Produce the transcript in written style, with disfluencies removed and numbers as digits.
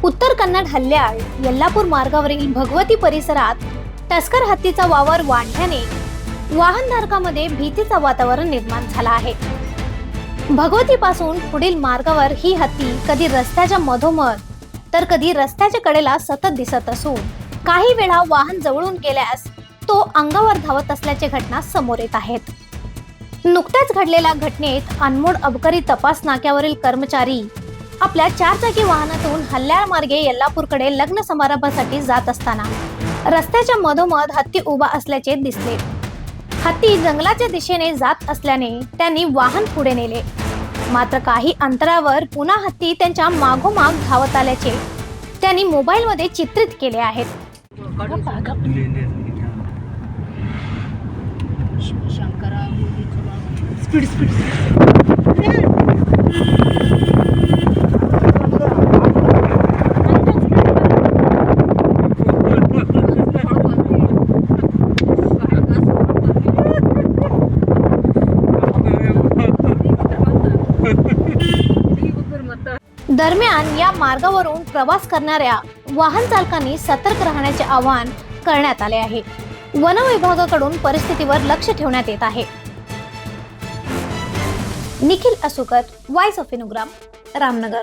उत्तर कन्नड हल्ल्याळ यल्लापूर मार्गावरील भगवती परिसरात टस्कर हत्तीचा वावर वाढल्याने वाहनधारकांमध्ये भीतीचं वातावरण निर्माण झालं आहे। भगवती पासून पुढील मार्गावर ही हत्ती कधी रस्त्याच्या मधोमध तर कधी रस्त्याच्या कडेला सतत दिसत असून काही वेळा वाहन जवळून गेल्यास तो अंगावर धावत असल्याच्या घटना समोर येत आहेत। नुकत्याच घडलेल्या घटनेत अनमोड अबकारी तपास नाक्यावरील कर्मचारी आपल्या चारचाकी वाहनातून हल्ल्याळ मार्गे यल्लापूरकडे लग्न समारंभासाठी जात असताना रस्त्याच्या मधोमध हत्ती उभा असल्याचे दिसले। हत्ती जंगलाच्या दिशेने जात असल्याने त्यांनी वाहन पुढे नेले, मात्र काही अंतरावर पुन्हा हत्ती त्यांच्या मागोमाग धावत आल्याचे त्यांनी मोबाईलमध्ये चित्रित केले आहेत। दरम्यान या मार्गावरून प्रवास करणाऱ्या वाहन चालकांनी सतर्क राहण्याचे आवाहन करण्यात आले आहे। वन विभागाकडून परिस्थितीवर लक्ष ठेवण्यात येत आहे। Nikhil असुकर, voice of इनुग्राम, Ramnagar.